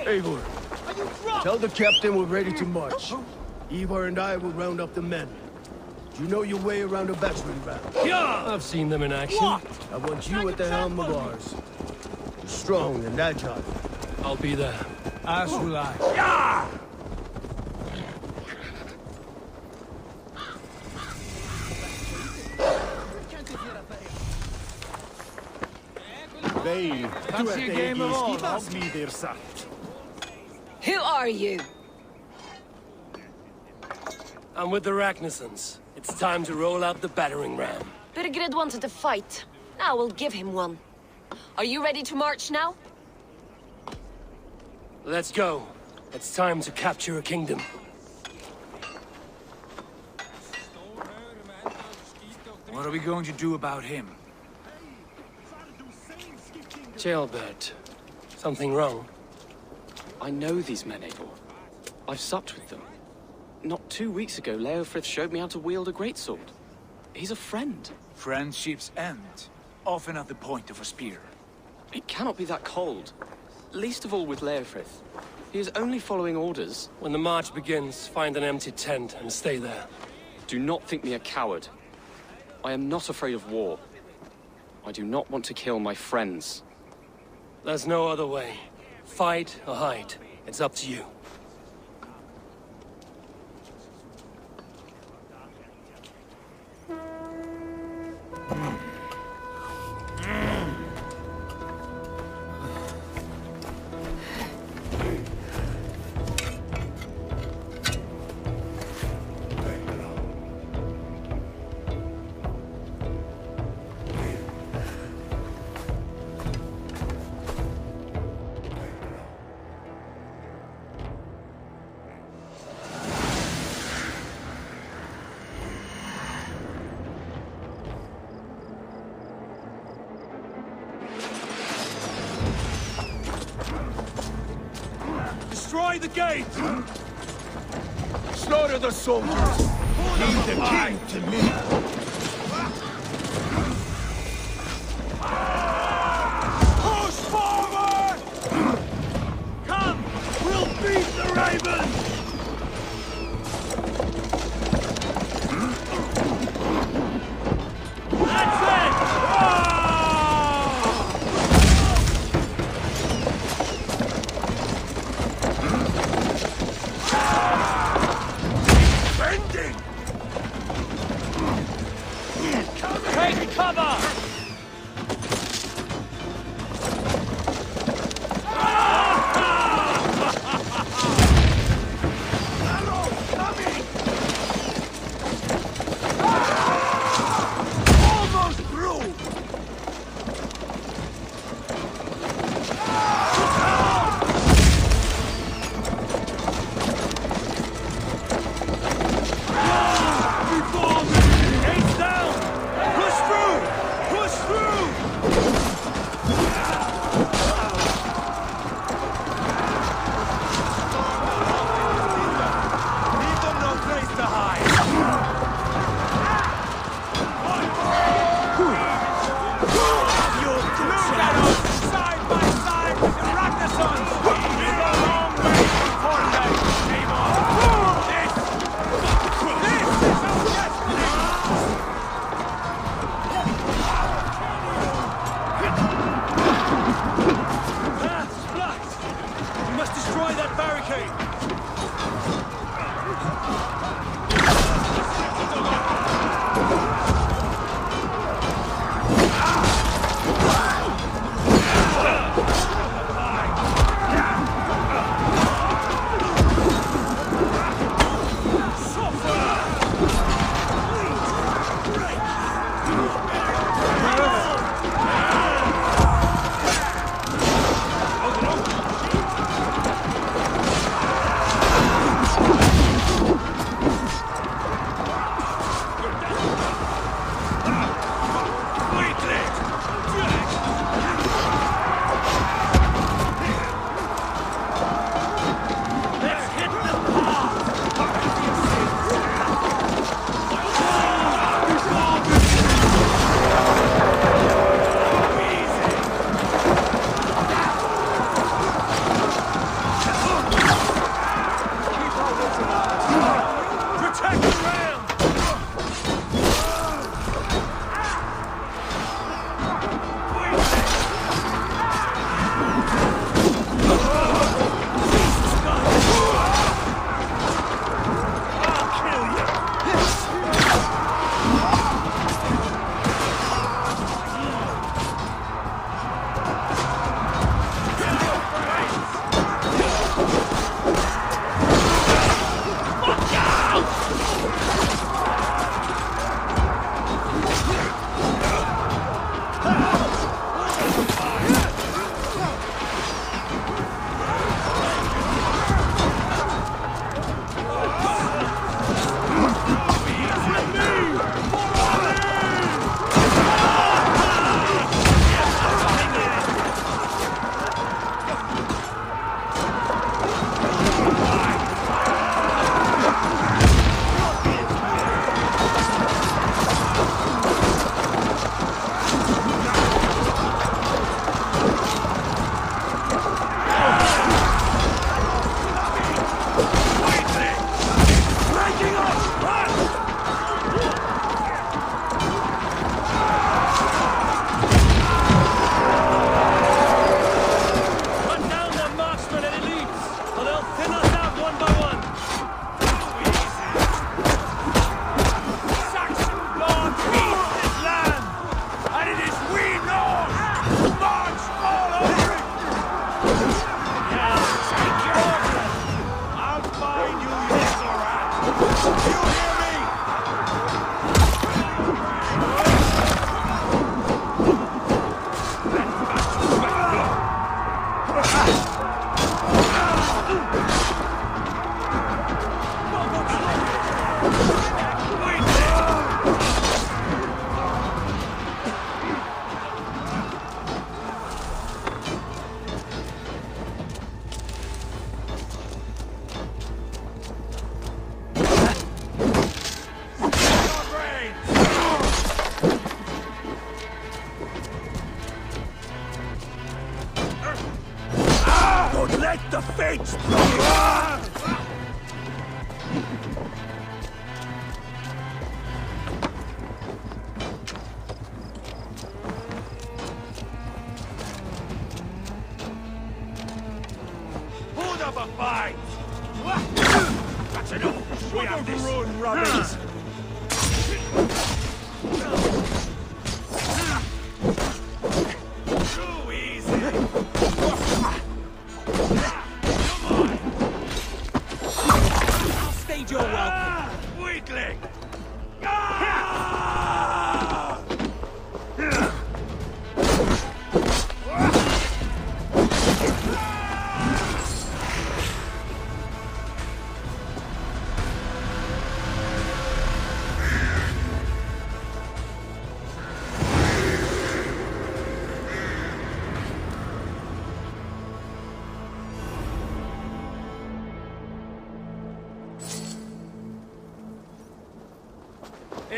Eivor, tell the captain we're ready to march. Ivar and I will round up the men. Do you know your way around a battering ram? Yeah! I've seen them in action. What? I want you at the helm of ours. You're strong and agile. I'll be there. As will I. Yeah! Fancy a game of all? Who are you? I'm with the Ragnarssons. It's time to roll out the battering ram. Burgred wanted to fight. Now we'll give him one. Are you ready to march now? Let's go. It's time to capture a kingdom. What are we going to do about him? Jailbird. Something wrong? I know these men, Eivor. I've supped with them. Not 2 weeks ago, Leofrith showed me how to wield a greatsword. He's a friend. Friendships end, often at the point of a spear. It cannot be that cold. Least of all with Leofrith. He is only following orders. When the march begins, find an empty tent and stay there. Do not think me a coward. I am not afraid of war. I do not want to kill my friends. There's no other way. Fight or hide. It's up to you. Destroy the gate! Slaughter the soldiers! Leave the king to me! Push forward! Come! We'll beat the ravens! That's it!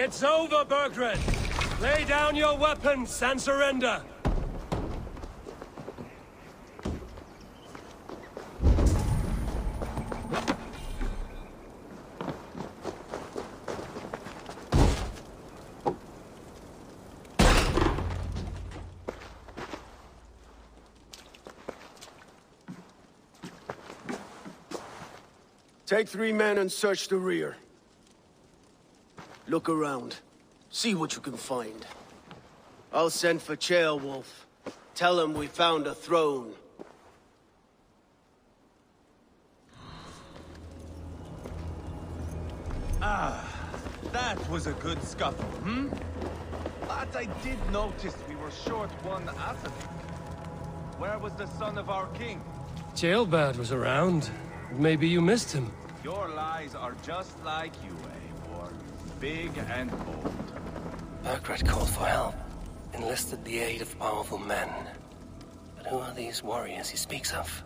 It's over, Burgred! Lay down your weapons and surrender! Take 3 men and search the rear. Look around. See what you can find. I'll send for Ceolwulf. Tell him we found a throne. Ah, that was a good scuffle, hmm? But I did notice we were short one athlete. Where was the son of our king? Ceolbad was around. Maybe you missed him. Your lies are just like you, Eivor. Big and bold. Burgred called for help. Enlisted the aid of powerful men. But who are these warriors he speaks of?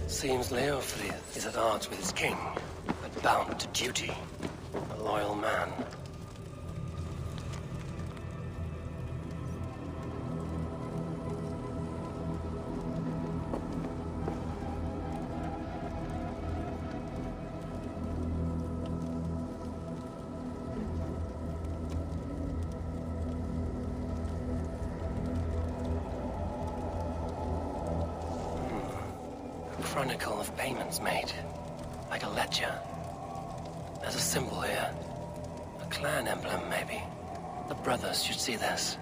Seems Leofrith is at odds with his king, but bound to duty. A loyal man. Chronicle of payments made. Like a ledger. There's a symbol here. A clan emblem, maybe. The brothers should see this.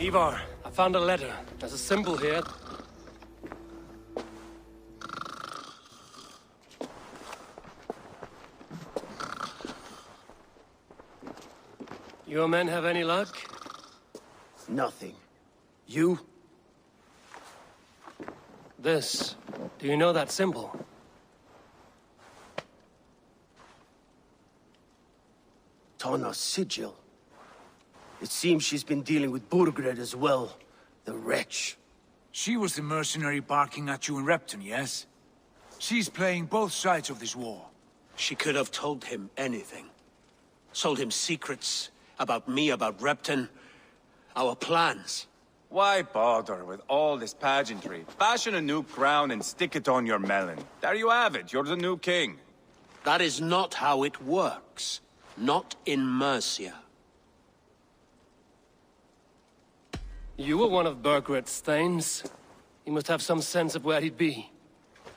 Ivar, I found a letter. There's a symbol here. Your men have any luck? Nothing. You? This. Do you know that symbol? Tana's sigil. It seems she's been dealing with Burgred as well. The wretch. She was the mercenary barking at you in Repton, yes? She's playing both sides of this war. She could have told him anything. Sold him secrets. About me, about Repton. Our plans. Why bother with all this pageantry? Fashion a new crown and stick it on your melon. There you have it, you're the new king. That is not how it works. Not in Mercia. You were one of Burgred's thanes. He must have some sense of where he'd be.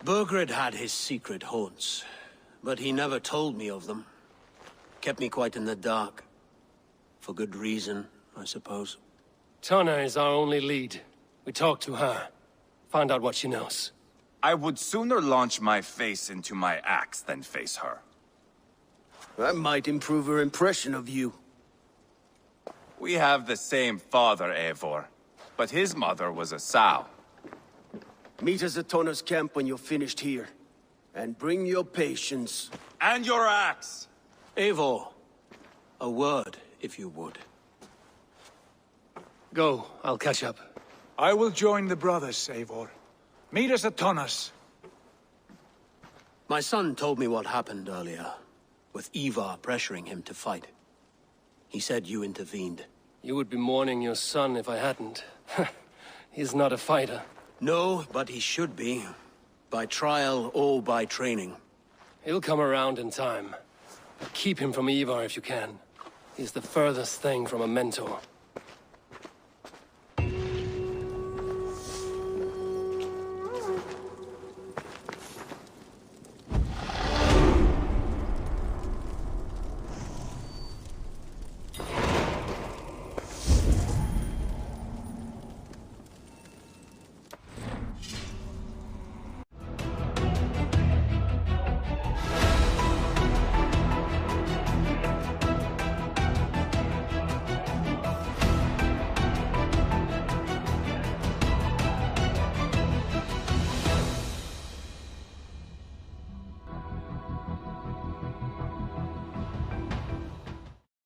Burgred had his secret haunts, but he never told me of them. Kept me quite in the dark. For good reason, I suppose. Tana is our only lead. We talk to her. Find out what she knows. I would sooner launch my face into my axe than face her. That might improve her impression of you. We have the same father, Eivor. But his mother was a sow. Meet us at Tana's camp when you're finished here. And bring your patience. And your axe! Eivor, a word, if you would. Go, I'll catch up. I will join the brothers, Eivor. Meet us at Tana's. My son told me what happened earlier, with Ivar pressuring him to fight. He said you intervened. You would be mourning your son if I hadn't. He's not a fighter. No, but he should be. By trial or by training. He'll come around in time. Keep him from Ivar if you can. He's the furthest thing from a mentor.